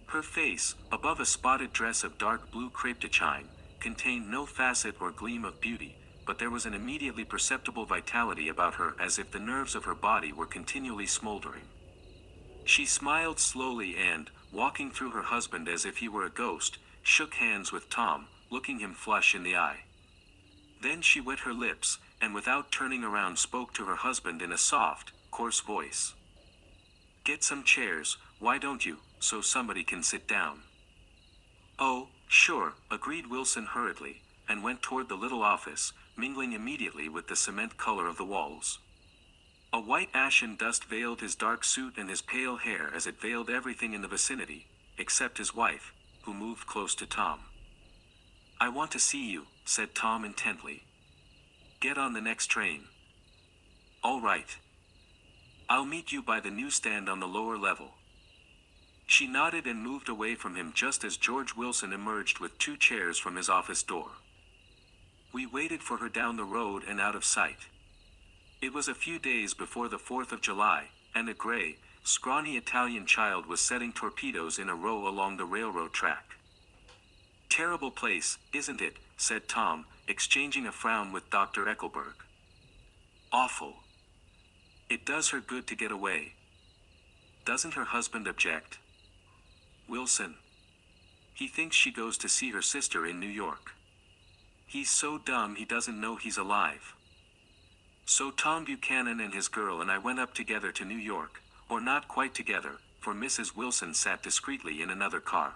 Speaker 1: Her face, above a spotted dress of dark blue crepe de chine, contained no facet or gleam of beauty, but there was an immediately perceptible vitality about her as if the nerves of her body were continually smoldering. She smiled slowly and, walking through her husband as if he were a ghost, shook hands with Tom, looking him flush in the eye. Then she wet her lips, and without turning around spoke to her husband in a soft, coarse voice. "Get some chairs, why don't you, so somebody can sit down?" "Oh, sure," agreed Wilson hurriedly, and went toward the little office, mingling immediately with the cement color of the walls. A white ashen dust veiled his dark suit and his pale hair as it veiled everything in the vicinity, except his wife, who moved close to Tom. "I want to see you," said Tom intently. "Get on the next train." "All right. I'll meet you by the newsstand on the lower level." She nodded and moved away from him just as George Wilson emerged with 2 chairs from his office door. We waited for her down the road and out of sight. It was a few days before the 4th of July, and a gray, scrawny Italian child was setting torpedoes in a row along the railroad track. "Terrible place, isn't it?" said Tom, exchanging a frown with Dr. Eckelberg. "Awful. It does her good to get away." "Doesn't her husband object?" "Wilson. He thinks she goes to see her sister in New York. He's so dumb he doesn't know he's alive." So Tom Buchanan and his girl and I went up together to New York, or not quite together, for Mrs. Wilson sat discreetly in another car.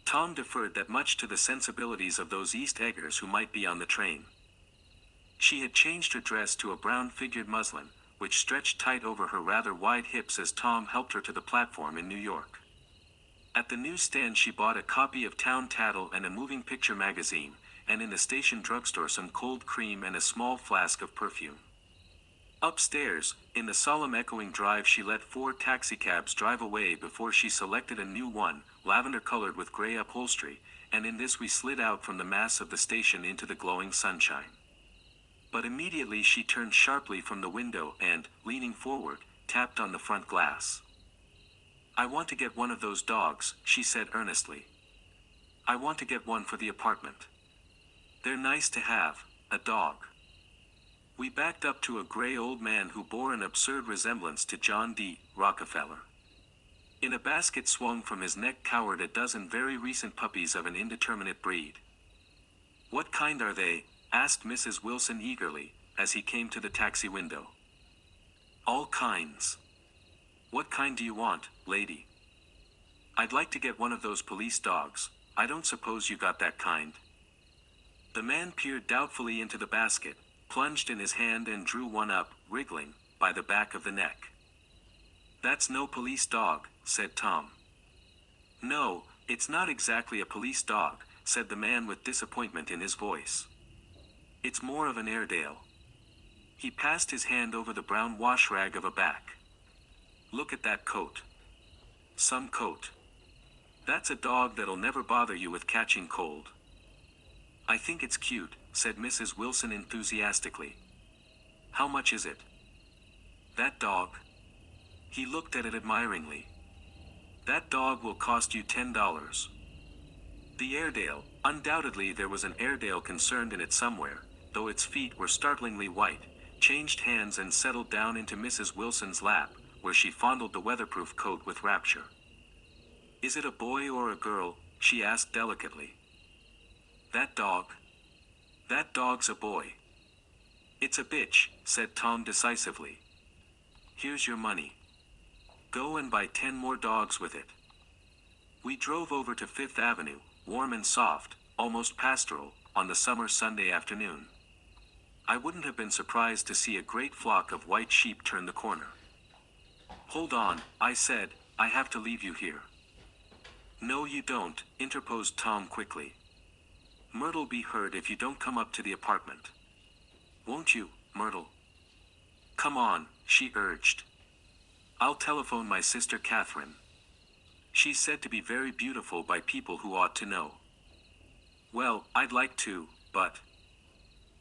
Speaker 1: Tom deferred that much to the sensibilities of those East Eggers who might be on the train. She had changed her dress to a brown-figured muslin, which stretched tight over her rather wide hips as Tom helped her to the platform in New York. At the newsstand she bought a copy of Town Tattle and a moving picture magazine, and in the station drugstore some cold cream and a small flask of perfume. Upstairs, in the solemn echoing drive, she let 4 taxicabs drive away before she selected a new one, lavender-colored with gray upholstery, and in this we slid out from the mass of the station into the glowing sunshine. But immediately she turned sharply from the window and, leaning forward, tapped on the front glass. "I want to get one of those dogs," she said earnestly. "I want to get one for the apartment. They're nice to have, a dog." We backed up to a gray old man who bore an absurd resemblance to John D. Rockefeller. In a basket swung from his neck cowered a dozen very recent puppies of an indeterminate breed. "What kind are they?" asked Mrs. Wilson eagerly, as he came to the taxi window. "All kinds." "What kind do you want, lady?" "I'd like to get one of those police dogs. I don't suppose you got that kind." The man peered doubtfully into the basket, plunged in his hand and drew one up, wriggling, by the back of the neck. "That's no police dog," said Tom. "No, it's not exactly a police dog," said the man with disappointment in his voice. "It's more of an Airedale." He passed his hand over the brown wash rag of a back. "Look at that coat. Some coat. That's a dog that'll never bother you with catching cold." "I think it's cute," said Mrs. Wilson enthusiastically. "How much is it?" "That dog?" He looked at it admiringly. "That dog will cost you $10. The Airedale, undoubtedly there was an Airedale concerned in it somewhere, though its feet were startlingly white, changed hands and settled down into Mrs. Wilson's lap, where she fondled the weatherproof coat with rapture. "Is it a boy or a girl?" she asked delicately. "That dog? That dog's a boy." "It's a bitch," said Tom decisively. "Here's your money. Go and buy 10 more dogs with it." We drove over to Fifth Avenue, warm and soft, almost pastoral, on the summer Sunday afternoon. I wouldn't have been surprised to see a great flock of white sheep turn the corner. "Hold on," I said, "I have to leave you here." "No you don't," interposed Tom quickly. "Myrtle'll be hurt if you don't come up to the apartment. Won't you, Myrtle?" "Come on," she urged. "I'll telephone my sister Catherine. She's said to be very beautiful by people who ought to know." "Well, I'd like to, but..."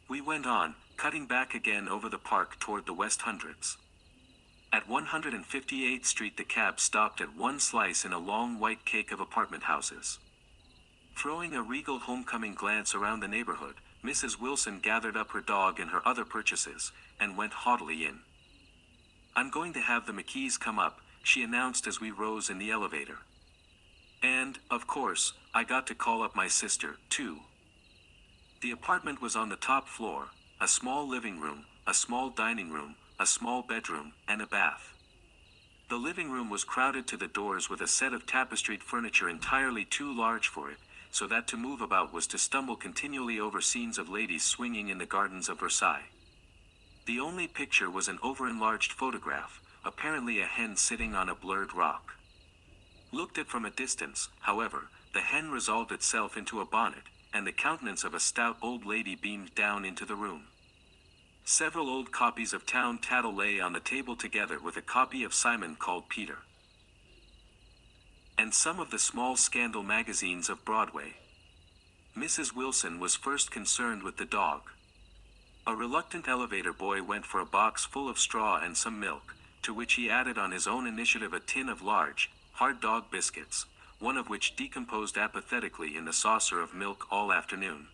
Speaker 1: We went on, cutting back again over the park toward the West Hundreds. At 158th Street the cab stopped at one slice in a long white cake of apartment houses. Throwing a regal homecoming glance around the neighborhood, Mrs. Wilson gathered up her dog and her other purchases, and went haughtily in. "I'm going to have the McKees come up," she announced as we rose in the elevator. And, of course, I got to call up my sister, too. The apartment was on the top floor, a small living room, a small dining room, a small bedroom, and a bath. The living room was crowded to the doors with a set of tapestried furniture entirely too large for it, so that to move about was to stumble continually over scenes of ladies swinging in the gardens of Versailles. The only picture was an over-enlarged photograph, apparently a hen sitting on a blurred rock. Looked at from a distance, however, the hen resolved itself into a bonnet, and the countenance of a stout old lady beamed down into the room. Several old copies of Town Tattle lay on the table together with a copy of Simon Called Peter, and some of the small scandal magazines of Broadway. Mrs. Wilson was first concerned with the dog. A reluctant elevator boy went for a box full of straw and some milk, to which he added on his own initiative a tin of large, hard dog biscuits, one of which decomposed apathetically in the saucer of milk all afternoon.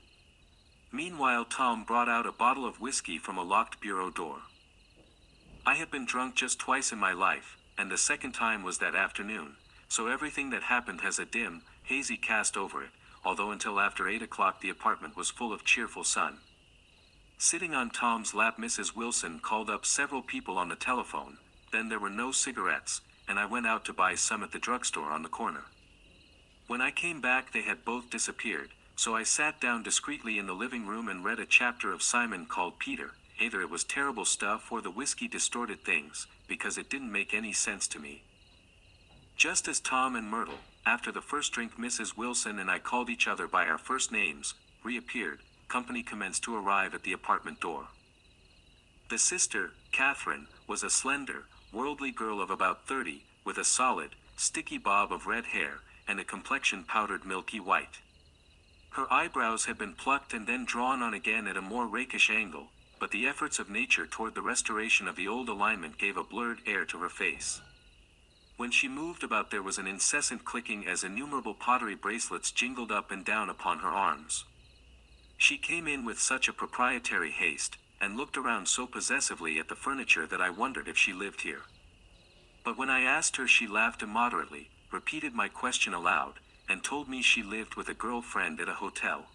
Speaker 1: Meanwhile Tom brought out a bottle of whiskey from a locked bureau door. I had been drunk just twice in my life, and the second time was that afternoon, so everything that happened has a dim, hazy cast over it, although until after 8 o'clock the apartment was full of cheerful sun. Sitting on Tom's lap, Mrs. Wilson called up several people on the telephone, then there were no cigarettes, and I went out to buy some at the drugstore on the corner. When I came back they had both disappeared, so I sat down discreetly in the living room and read a chapter of Simon Called Peter. Either it was terrible stuff or the whiskey distorted things, because it didn't make any sense to me. Just as Tom and Myrtle, after the first drink Mrs. Wilson and I called each other by our first names, reappeared, company commenced to arrive at the apartment door. The sister, Catherine, was a slender, worldly girl of about 30, with a solid, sticky bob of red hair, and a complexion powdered milky white. Her eyebrows had been plucked and then drawn on again at a more rakish angle, but the efforts of nature toward the restoration of the old alignment gave a blurred air to her face. When she moved about there was an incessant clicking as innumerable pottery bracelets jingled up and down upon her arms. She came in with such a proprietary haste, and looked around so possessively at the furniture that I wondered if she lived here. But when I asked her she laughed immoderately, repeated my question aloud, and told me she lived with a girl-friend at a hotel.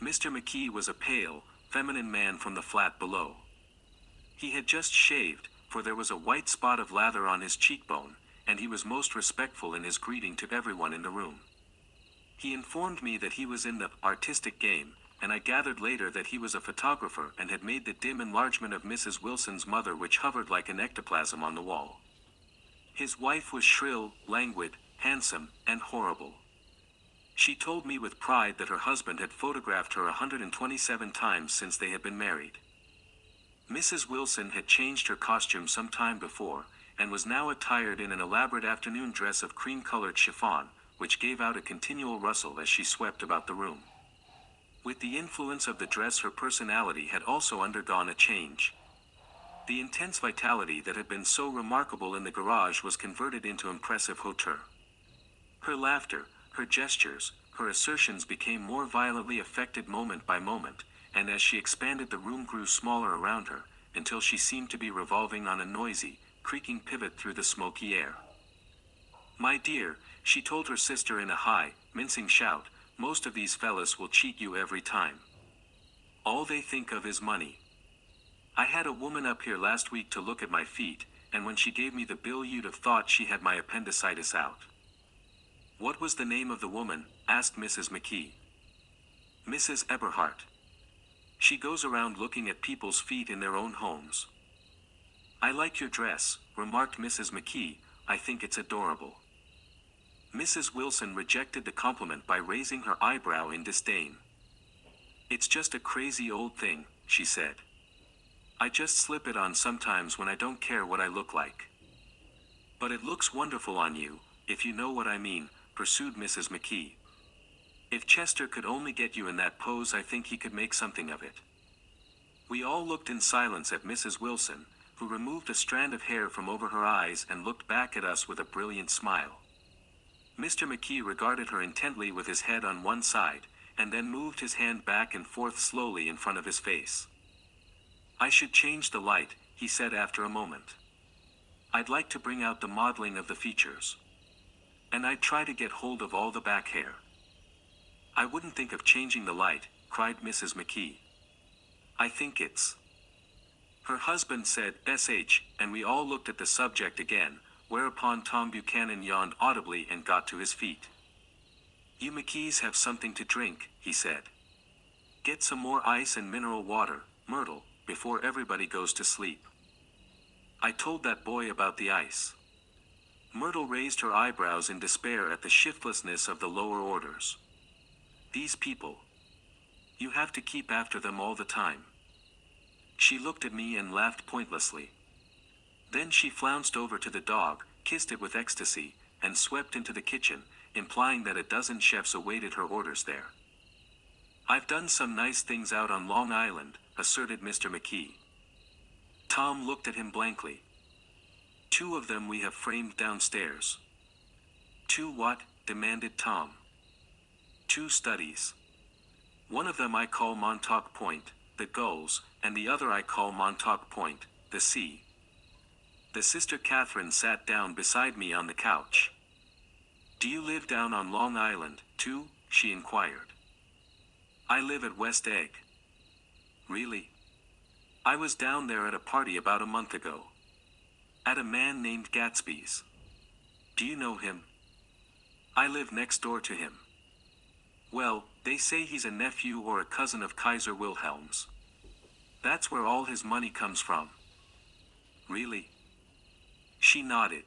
Speaker 1: Mr. McKee was a pale, feminine man from the flat below. He had just shaved, for there was a white spot of lather on his cheekbone, and he was most respectful in his greeting to everyone in the room. He informed me that he was in the artistic game, and I gathered later that he was a photographer and had made the dim enlargement of Mrs. Wilson's mother which hovered like an ectoplasm on the wall. His wife was shrill, languid, handsome, and horrible. She told me with pride that her husband had photographed her 127 times since they had been married. Mrs. Wilson had changed her costume some time before, and was now attired in an elaborate afternoon dress of cream-colored chiffon, which gave out a continual rustle as she swept about the room. With the influence of the dress her personality had also undergone a change. The intense vitality that had been so remarkable in the garage was converted into impressive hauteur. Her laughter, her gestures, her assertions became more violently affected moment by moment, and as she expanded the room grew smaller around her, until she seemed to be revolving on a noisy, creaking pivot through the smoky air. "My dear," she told her sister in a high, mincing shout, "most of these fellas will cheat you every time. All they think of is money. I had a woman up here last week to look at my feet, and when she gave me the bill you'd have thought she had my appendicitis out." "What was the name of the woman?" asked Mrs. McKee. "Mrs. Eberhardt. She goes around looking at people's feet in their own homes." "I like your dress," remarked Mrs. McKee, "I think it's adorable." Mrs. Wilson rejected the compliment by raising her eyebrow in disdain. "It's just a crazy old thing," she said. "I just slip it on sometimes when I don't care what I look like." "But it looks wonderful on you, if you know what I mean," pursued Mrs. McKee. "If Chester could only get you in that pose I think he could make something of it." We all looked in silence at Mrs. Wilson, who removed a strand of hair from over her eyes and looked back at us with a brilliant smile. Mr. McKee regarded her intently with his head on one side, and then moved his hand back and forth slowly in front of his face. "I should change the light," he said after a moment. "I'd like to bring out the modeling of the features. And I'd try to get hold of all the back hair." "I wouldn't think of changing the light," cried Mrs. McKee. "I think it's—" Her husband said "sh," and we all looked at the subject again, whereupon Tom Buchanan yawned audibly and got to his feet. "You McKees have something to drink," he said. "Get some more ice and mineral water, Myrtle, before everybody goes to sleep." I told that boy about the ice. Myrtle raised her eyebrows in despair at the shiftlessness of the lower orders. These people. You have to keep after them all the time." She looked at me and laughed pointlessly. Then she flounced over to the dog, kissed it with ecstasy, and swept into the kitchen, implying that a dozen chefs awaited her orders there. "I've done some nice things out on Long Island," asserted Mr. McKee. Tom looked at him blankly. "2 of them we have framed downstairs." "2 what?" demanded Tom. "2 studies. One of them I call Montauk Point, the gulls, and the other I call Montauk Point, the sea." The Sister Catherine sat down beside me on the couch. "Do you live down on Long Island, too?" she inquired. "I live at West Egg." "Really?" "I was down there at a party about a month ago. At a man named Gatsby's." "Do you know him?" "I live next door to him." "Well, they say he's a nephew or a cousin of Kaiser Wilhelm's. That's where all his money comes from." "Really?" She nodded.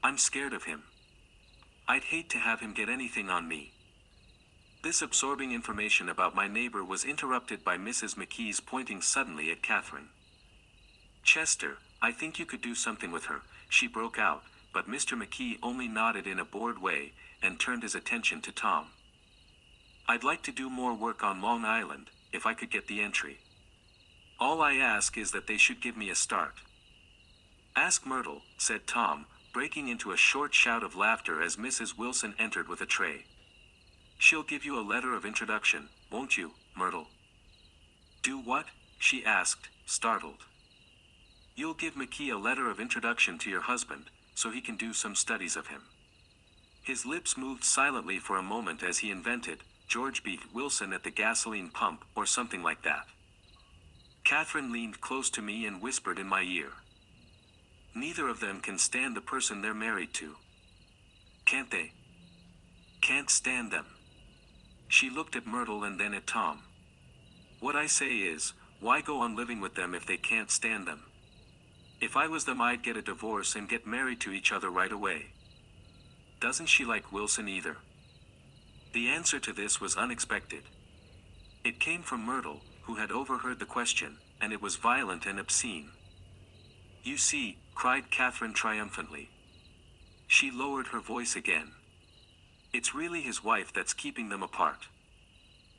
Speaker 1: "I'm scared of him. I'd hate to have him get anything on me." This absorbing information about my neighbor was interrupted by Mrs. McKee's pointing suddenly at Catherine. "Chester, I think you could do something with her," she broke out, but Mr. McKee only nodded in a bored way, and turned his attention to Tom. "I'd like to do more work on Long Island, if I could get the entry. All I ask is that they should give me a start." "Ask Myrtle," said Tom, breaking into a short shout of laughter as Mrs. Wilson entered with a tray. "She'll give you a letter of introduction, won't you, Myrtle?" "Do what?" she asked, startled. "You'll give McKee a letter of introduction to your husband, so he can do some studies of him." His lips moved silently for a moment as he invented, "George B. Wilson at the gasoline pump," or something like that. Catherine leaned close to me and whispered in my ear. "Neither of them can stand the person they're married to." "Can't they?" "Can't stand them." She looked at Myrtle and then at Tom. "What I say is, why go on living with them if they can't stand them? If I was them I'd get a divorce and get married to each other right away." "Doesn't she like Wilson either?" The answer to this was unexpected. It came from Myrtle, who had overheard the question, and it was violent and obscene. "You see," cried Catherine triumphantly. She lowered her voice again. "It's really his wife that's keeping them apart.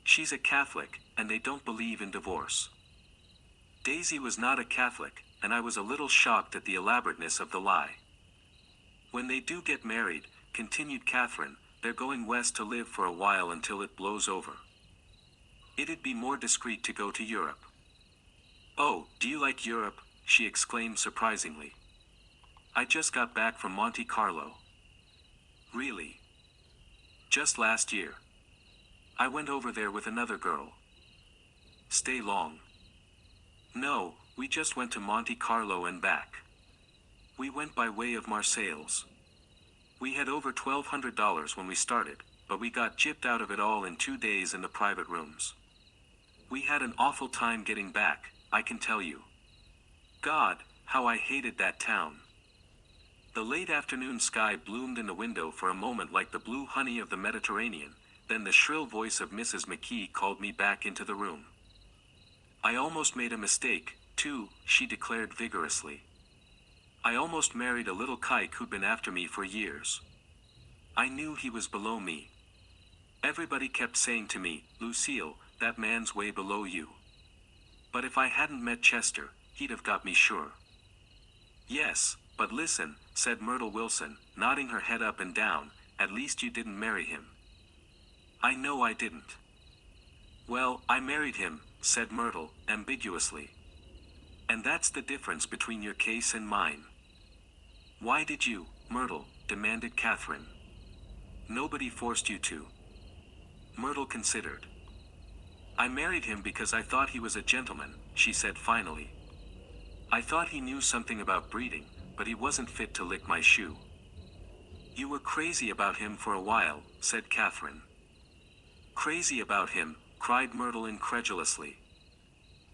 Speaker 1: She's a Catholic, and they don't believe in divorce." Daisy was not a Catholic, and I was a little shocked at the elaborateness of the lie. "When they do get married," continued Catherine, "they're going west to live for a while until it blows over. It'd be more discreet to go to Europe." "Oh, do you like Europe?" she exclaimed surprisingly. "I just got back from Monte Carlo." "Really?" "Just last year. I went over there with another girl." "Stay long?" "No, we just went to Monte Carlo and back. We went by way of Marseilles. We had over $1,200 when we started, but we got gypped out of it all in 2 days in the private rooms. We had an awful time getting back, I can tell you. God, how I hated that town." The late afternoon sky bloomed in the window for a moment like the blue honey of the Mediterranean, then the shrill voice of Mrs. McKee called me back into the room. "I almost made a mistake, too," she declared vigorously. "I almost married a little kike who'd been after me for years. I knew he was below me. Everybody kept saying to me, 'Lucille, that man's way below you.' But if I hadn't met Chester, he'd have got me sure." "Yes, but listen," said Myrtle Wilson, nodding her head up and down, "at least you didn't marry him." "I know I didn't." "Well, I married him," said Myrtle, ambiguously. "And that's the difference between your case and mine." "Why did you, Myrtle?" demanded Catherine. "Nobody forced you to." Myrtle considered. "I married him because I thought he was a gentleman," she said finally. "I thought he knew something about breeding, but he wasn't fit to lick my shoe." "You were crazy about him for a while," said Catherine. "Crazy about him?" cried Myrtle incredulously.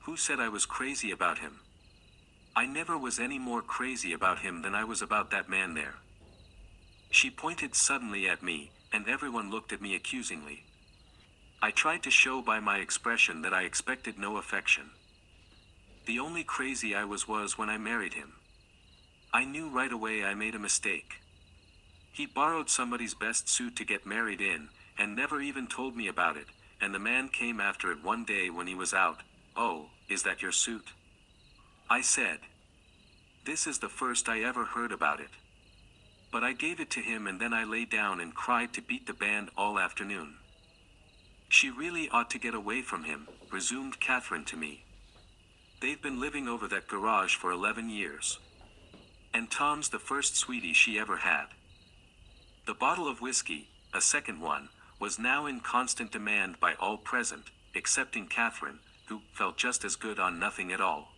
Speaker 1: "Who said I was crazy about him? I never was any more crazy about him than I was about that man there." She pointed suddenly at me, and everyone looked at me accusingly. I tried to show by my expression that I expected no affection. The only crazy I was when I married him. I knew right away I made a mistake. He borrowed somebody's best suit to get married in, and never even told me about it, and the man came after it one day when he was out. "Oh, is that your suit?" I said. This is the first I ever heard about it. But I gave it to him and then I lay down and cried to beat the band all afternoon. "She really ought to get away from him," resumed Catherine to me. "They've been living over that garage for 11 years. And Tom's the first sweetie she ever had." The bottle of whiskey, a second one, was now in constant demand by all present, excepting Catherine, who felt just as good on nothing at all.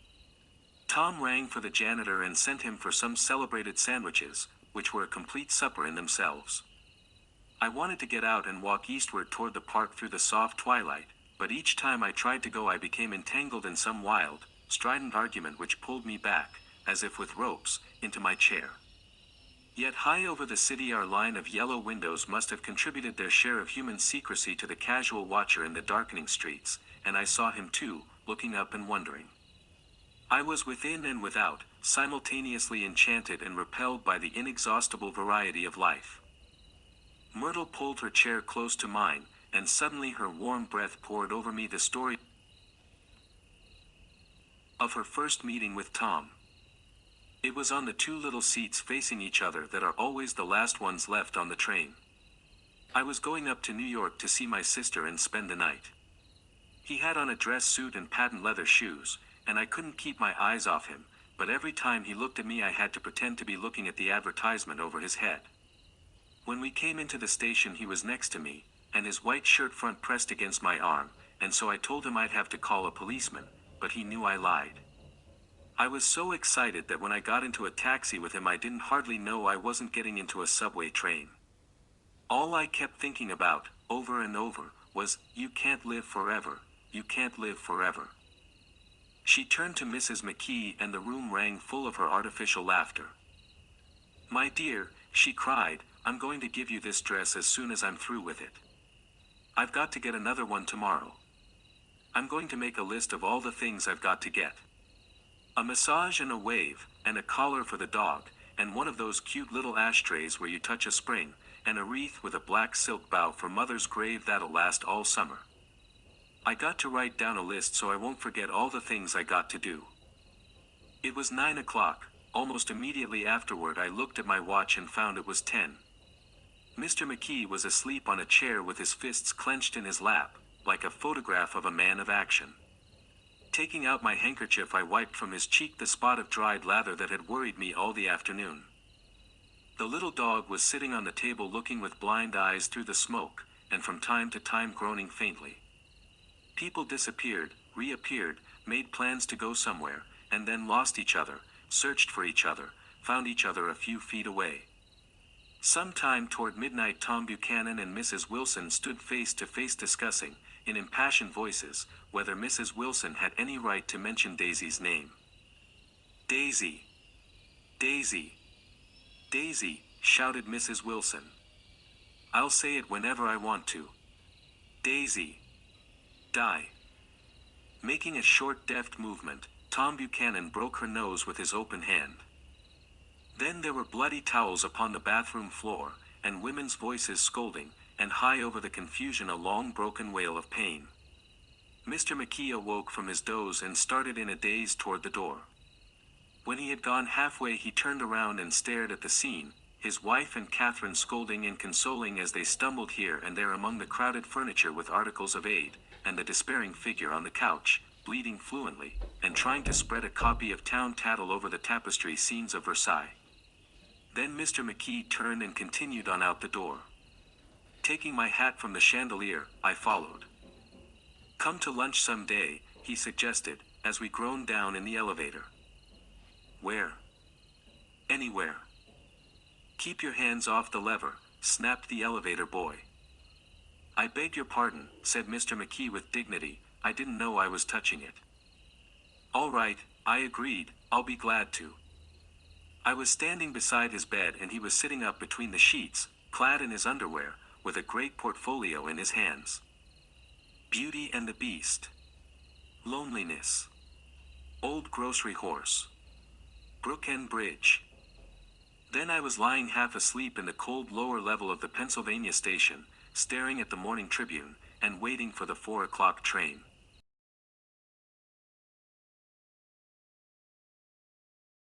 Speaker 1: Tom rang for the janitor and sent him for some celebrated sandwiches, which were a complete supper in themselves. I wanted to get out and walk eastward toward the park through the soft twilight, but each time I tried to go I became entangled in some wild, strident argument which pulled me back, as if with ropes, into my chair. Yet high over the city our line of yellow windows must have contributed their share of human secrecy to the casual watcher in the darkening streets, and I saw him too, looking up and wondering. I was within and without, simultaneously enchanted and repelled by the inexhaustible variety of life. Myrtle pulled her chair close to mine, and suddenly her warm breath poured over me the story of her first meeting with Tom. It was on the two little seats facing each other that are always the last ones left on the train. I was going up to New York to see my sister and spend the night. He had on a dress suit and patent leather shoes, and I couldn't keep my eyes off him, but every time he looked at me I had to pretend to be looking at the advertisement over his head. When we came into the station he was next to me, and his white shirt front pressed against my arm, and so I told him I'd have to call a policeman, but he knew I lied. I was so excited that when I got into a taxi with him I didn't hardly know I wasn't getting into a subway train. All I kept thinking about, over and over, was, "You can't live forever, you can't live forever." She turned to Mrs. McKee and the room rang full of her artificial laughter. "My dear," she cried, "I'm going to give you this dress as soon as I'm through with it. I've got to get another one tomorrow. I'm going to make a list of all the things I've got to get. A massage and a wave, and a collar for the dog, and one of those cute little ashtrays where you touch a spring, and a wreath with a black silk bow for Mother's grave that'll last all summer. I got to write down a list so I won't forget all the things I got to do." It was 9 o'clock. Almost immediately afterward I looked at my watch and found it was 10. Mr. McKee was asleep on a chair with his fists clenched in his lap, like a photograph of a man of action. Taking out my handkerchief I wiped from his cheek the spot of dried lather that had worried me all the afternoon. The little dog was sitting on the table looking with blind eyes through the smoke, and from time to time groaning faintly. People disappeared, reappeared, made plans to go somewhere, and then lost each other, searched for each other, found each other a few feet away. Sometime toward midnight Tom Buchanan and Mrs. Wilson stood face to face discussing, in impassioned voices, whether Mrs. Wilson had any right to mention Daisy's name. "Daisy! Daisy! Daisy!" shouted Mrs. Wilson. "I'll say it whenever I want to. Daisy! Die!" Making a short deft movement, Tom Buchanan broke her nose with his open hand. Then there were bloody towels upon the bathroom floor, and women's voices scolding, and high over the confusion a long broken wail of pain. Mr. McKee awoke from his doze and started in a daze toward the door. When he had gone halfway he turned around and stared at the scene, his wife and Catherine scolding and consoling as they stumbled here and there among the crowded furniture with articles of aid, and the despairing figure on the couch, bleeding fluently, and trying to spread a copy of Town Tattle over the tapestry scenes of Versailles. Then Mr. McKee turned and continued on out the door. Taking my hat from the chandelier, I followed. "Come to lunch some day," he suggested, as we groaned down in the elevator. "Where?" "Anywhere." "Keep your hands off the lever," snapped the elevator boy. "I beg your pardon," said Mr. McKee with dignity, "I didn't know I was touching it." "All right," I agreed, "I'll be glad to." I was standing beside his bed and he was sitting up between the sheets, clad in his underwear, with a great portfolio in his hands. Beauty and the Beast. Loneliness. Old Grocery Horse. Brook End Bridge. Then I was lying half asleep in the cold lower level of the Pennsylvania station, staring at the Morning Tribune, and waiting for the 4 o'clock train.